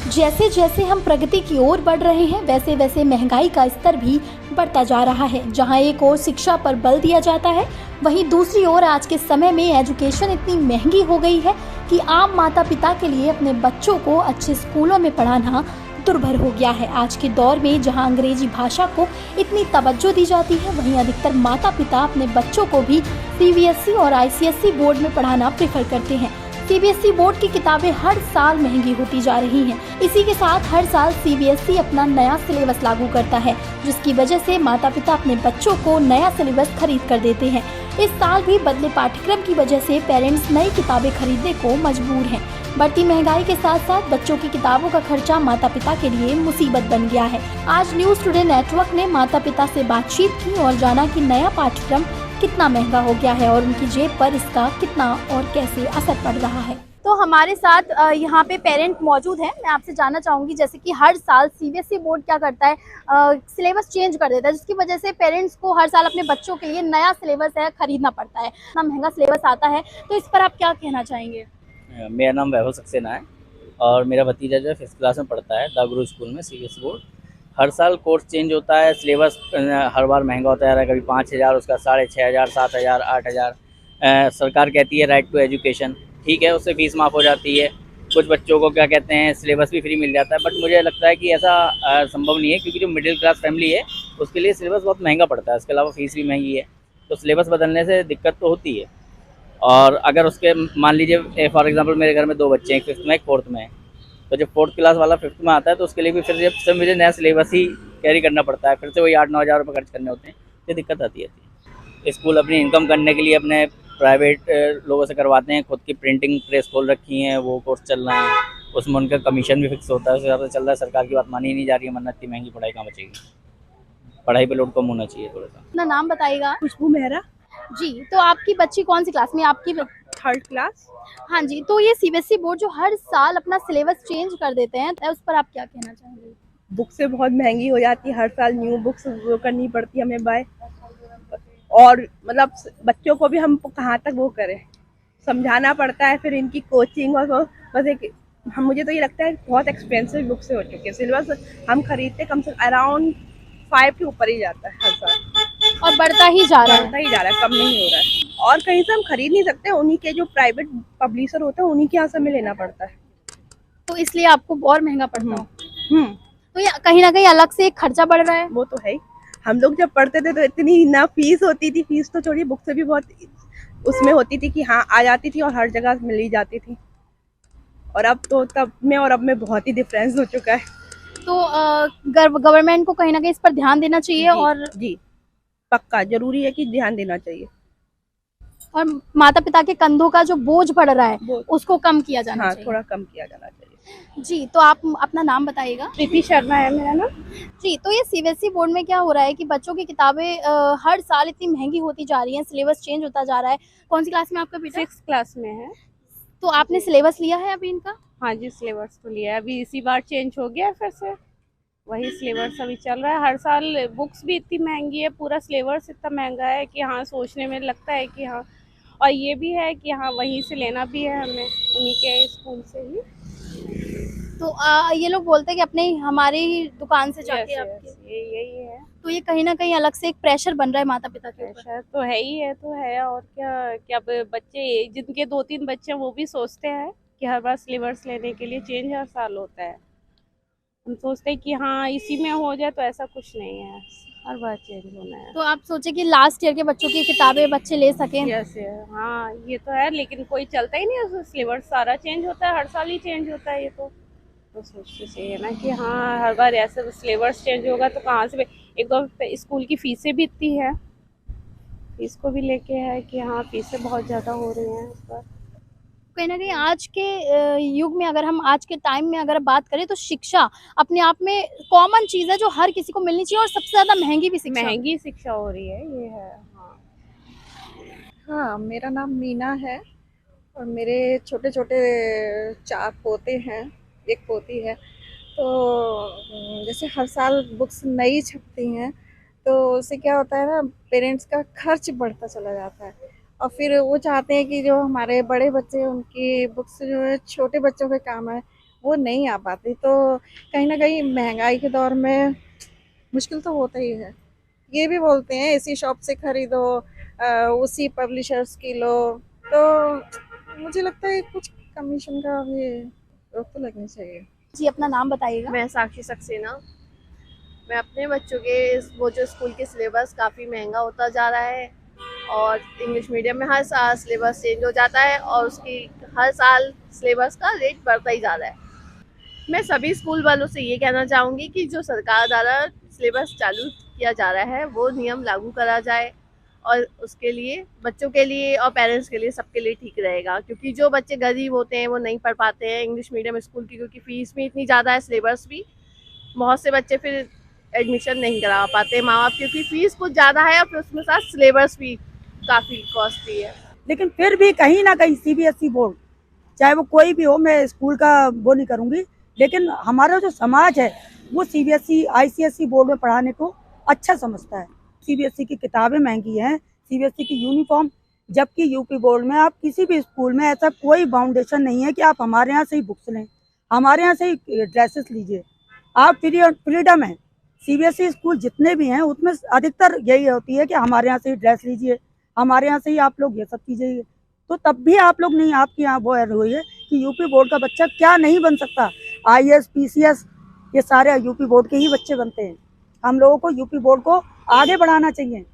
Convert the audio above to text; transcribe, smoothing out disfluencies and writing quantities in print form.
जैसे जैसे हम प्रगति की ओर बढ़ रहे हैं वैसे वैसे महंगाई का स्तर भी बढ़ता जा रहा है। जहां एक ओर शिक्षा पर बल दिया जाता है, वहीं दूसरी ओर आज के समय में एजुकेशन इतनी महंगी हो गई है कि आम माता पिता के लिए अपने बच्चों को अच्छे स्कूलों में पढ़ाना दुर्भर हो गया है। आज के दौर में जहां अंग्रेजी भाषा को इतनी तवज्जो दी जाती है, वहीं अधिकतर माता पिता अपने बच्चों को भी सीबीएसई और आईसीएसई बोर्ड में पढ़ाना प्रेफर करते हैं। सीबीएसई बोर्ड की किताबें हर साल महंगी होती जा रही हैं। इसी के साथ हर साल सीबीएसई अपना नया सिलेबस लागू करता है, जिसकी वजह से माता पिता अपने बच्चों को नया सिलेबस खरीद कर देते हैं। इस साल भी बदले पाठ्यक्रम की वजह से पेरेंट्स नई किताबें खरीदने को मजबूर हैं। बढ़ती महंगाई के साथ साथ बच्चों की किताबों का खर्चा माता पिता के लिए मुसीबत बन गया है। आज न्यूज़ टुडे नेटवर्क ने माता पिता से बातचीत की और जाना कि नया पाठ्यक्रम कितना महंगा हो गया है और उनकी जेब पर इसका कितना और कैसे असर पड़ रहा है। तो हमारे साथ यहाँ पे पेरेंट मौजूद हैं। मैं आपसे जानना चाहूँगी, जैसे कि हर साल सीबीएसई बोर्ड क्या करता है, सिलेबस चेंज कर देता है, जिसकी वजह से पेरेंट्स को हर साल अपने बच्चों के लिए नया सिलेबस है खरीदना पड़ता है। इतना महंगा सिलेबस आता है, तो इस पर आप क्या कहना चाहेंगे? मेरा नाम वैभव सक्सेना है और मेरा भतीजा जो है 5th क्लास में पढ़ता है द गुरु स्कूल में सीबीएसई बोर्ड। हर साल कोर्स चेंज होता है, सिलेबस हर बार महंगा होता जा रहा है। कभी 5,000 उसका 6,500, 7,000, 8,000। सरकार कहती है राइट टू एजुकेशन, ठीक है, उससे फीस माफ़ हो जाती है। कुछ बच्चों को क्या कहते हैं सिलेबस भी फ्री मिल जाता है, बट मुझे लगता है कि ऐसा संभव नहीं है, क्योंकि जो मिडिल क्लास फैमिली है उसके लिए सिलेबस बहुत महंगा पड़ता है। इसके अलावा फीस भी महंगी है, तो सिलेबस बदलने से दिक्कत तो होती है। और अगर उसके मान लीजिए फॉर एग्जांपल मेरे घर में 2 बच्चे हैं, एक 5th में एक 4th में है, तो जब 4th क्लास वाला 5th में आता है तो उसके लिए भी फिर से मुझे नया सिलेबस ही कैरी करना पड़ता है, फिर से वही 8-9 हज़ार रुपये खर्च करने होते हैं। ये दिक्कत आती है। स्कूल अपनी इनकम करने के लिए अपने प्राइवेट लोगों से करवाते हैं, खुद की प्रिंटिंग प्रेस खोल रखी हैं, वो कोर्स चल रहे हैं, उसमें उनका कमीशन भी फिक्स होता है, उसके हिसाब से चल रहा है। सरकार की बात मानी ही नहीं जा रही है, वरना इतनी महंगी पढ़ाई कहाँ बचेगी। पढ़ाई पे लोड कम होना चाहिए थोड़ा सा। अपना नाम बताइएगा। खुशबू मेहरा, जी, तो आपकी बच्ची कौन सी क्लास में? आपकी 3rd क्लास। हाँ जी, तो ये सीबीएसई बोर्ड जो हर साल अपना सिलेबस चेंज कर देते हैं, उस पर आप क्या कहना चाहेंगे? बुक से बहुत महंगी हो जाती है, हर साल न्यू बुक्स वो करनी पड़ती है हमें बाय। और मतलब बच्चों को भी हम कहाँ तक वो करें, समझाना पड़ता है, फिर इनकी कोचिंग और वो बस एक हम मुझे तो ये लगता है बहुत एक्सपेंसिव बुक से हो चुके हैं। सिलेबस हम खरीदते कम से अराउंड 5 के ऊपर ही जाता है हर साल, और बढ़ता ही जा रहा है। बढ़ता ही जा रहा है, कम नहीं हो रहा है। और कहीं से हम खरीद नहीं सकते, उन्हीं के जो प्राइवेट पब्लिशर होते हैं उन्हीं के यहाँ से हमें लेना पड़ता है, तो इसलिए आपको और महंगा पड़ता है। हम्म। तो ये कहीं ना कहीं अलग से एक खर्चा बढ़ रहा है। वो तो है ही। हम लोग जब पढ़ते थे तो इतनी ना फीस होती थी, फीस तो छोड़िए, बुक से भी बहुत उसमें होती थी कि हाँ आ जाती थी और हर जगह मिल ही जाती थी। और अब तो तब में और अब में बहुत ही डिफरेंस हो चुका है। तो गवर्नमेंट को कहीं ना कहीं इस पर ध्यान देना चाहिए। जी, और जी पक्का जरूरी है कि ध्यान देना चाहिए। और माता पिता के कंधों का जो बोझ पड़ रहा है उसको कम किया जाना हाँ, चाहिए। थोड़ा कम किया जाना चाहिए। जी, तो आप अपना नाम बताइएगा। प्रीति शर्मा है मेरा नाम। जी, तो ये सीबीएसई बोर्ड में क्या हो रहा है कि बच्चों की किताबें हर साल इतनी महंगी होती जा रही हैं, सिलेबस चेंज होता जा रहा है। कौन सी क्लास में आपका बेटा? 6th क्लास में है। तो आपने सिलेबस लिया है अभी इनका? हाँ जी, सिलेबस तो लिया है, अभी इसी बार चेंज हो गया, फिर से वही सिलेबस अभी चल रहा है। हर साल बुक्स भी इतनी महंगी है, पूरा सिलेबस इतना महंगा है कि हाँ सोचने में लगता है कि हाँ, और ये भी है कि हाँ वहीं से लेना भी है हमें, उन्हीं के स्कूल से ही। तो ये लोग बोलते हैं कि अपने हमारी ही दुकान से जाके आपके, यही है। तो ये कहीं ना कहीं अलग से एक प्रेशर बन रहा है माता पिता के ऊपर। प्रेशर तो है ही है, तो है, और क्या क्या अब बच्चे जिनके 2-3 बच्चे हैं वो भी सोचते हैं कि हर बार सिलेबस लेने के लिए चेंज हर साल होता है। हम सोचते हैं कि हाँ इसी में हो जाए, तो ऐसा कुछ नहीं है, हर बार चेंज होना है। तो आप सोचे कि लास्ट ईयर के बच्चों की किताबें बच्चे ले सकें। यस, हाँ ये तो है, लेकिन कोई चलता ही नहीं है, सिलेबस सारा चेंज होता है, हर साल ही चेंज होता है। ये तो सोचते चाहिए ना कि हाँ हर बार ऐसे सिलेबस चेंज होगा तो कहाँ से। एक तो स्कूल की फीसें भी इतनी है, फीस को भी लेके है कि हाँ फीसें बहुत ज़्यादा हो रही हैं इस बार। कहीं ना कहीं आज के युग में, अगर हम आज के टाइम में अगर बात करें, तो शिक्षा अपने आप में कॉमन चीज़ है जो हर किसी को मिलनी चाहिए, और सबसे ज़्यादा महंगी भी शिक्षा हो रही है, ये है। हाँ, मेरा नाम मीना है और मेरे छोटे छोटे 4 पोते हैं, 1 पोती है। तो जैसे हर साल बुक्स नई छपती हैं, तो उससे क्या होता है ना, पेरेंट्स का खर्च बढ़ता चला जाता है। और फिर वो चाहते हैं कि जो हमारे बड़े बच्चे हैं उनकी बुक्स जो है छोटे बच्चों के काम है, वो नहीं आ पाती। तो कहीं ना कहीं महंगाई के दौर में मुश्किल तो होता ही है। ये भी बोलते हैं इसी शॉप से खरीदो, उसी पब्लिशर्स की लो। तो मुझे लगता है कुछ कमीशन का भी रोक तो लगनी चाहिए। जी, अपना नाम बताइएगा। मैं साक्षी सक्सेना। मैं अपने बच्चों के वो जो स्कूल के सिलेबस काफ़ी महंगा होता जा रहा है और इंग्लिश मीडियम में हर साल सिलेबस चेंज हो जाता है और उसकी हर साल सिलेबस का रेट बढ़ता ही जा रहा है। मैं सभी स्कूल वालों से ये कहना चाहूँगी कि जो सरकार द्वारा सिलेबस चालू किया जा रहा है वो नियम लागू करा जाए और उसके लिए बच्चों के लिए और पेरेंट्स के लिए सबके लिए ठीक रहेगा, क्योंकि जो बच्चे गरीब होते हैं वो नहीं पढ़ पाते हैं इंग्लिश मीडियम स्कूल की, क्योंकि फ़ीस भी इतनी ज़्यादा है, सिलेबस भी। बहुत से बच्चे फिर एडमिशन नहीं करा पाते माँ बाप, क्योंकि फ़ीस कुछ ज़्यादा है और फिर उसमें साथ सिलेबस भी काफ़ी कॉस्टली है। लेकिन फिर भी कहीं ना कहीं सीबीएसई बोर्ड, चाहे वो कोई भी हो, मैं स्कूल का वो नहीं करूँगी, लेकिन हमारा जो समाज है वो सीबीएसई आईसीएसई बोर्ड में पढ़ाने को अच्छा समझता है। सीबीएसई की किताबें महंगी हैं, सीबीएसई की यूनिफॉर्म, जबकि यूपी बोर्ड में आप किसी भी स्कूल में ऐसा कोई बाउंडेशन नहीं है कि आप हमारे यहाँ से ही बुक्स लें, हमारे यहाँ से ही ड्रेसेस लीजिए, आप फ्रीडम है। सीबीएसई स्कूल जितने भी हैं उसमें अधिकतर यही होती है कि हमारे यहाँ से ही ड्रेस लीजिए, हमारे यहाँ से ही आप लोग ये सब चीज़ें, तो तब भी आप लोग नहीं, आपके यहाँ वो हुई है कि यूपी बोर्ड का बच्चा क्या नहीं बन सकता। आईएएस पीसीएस ये सारे यूपी बोर्ड के ही बच्चे बनते हैं। हम लोगों को यूपी बोर्ड को आगे बढ़ाना चाहिए।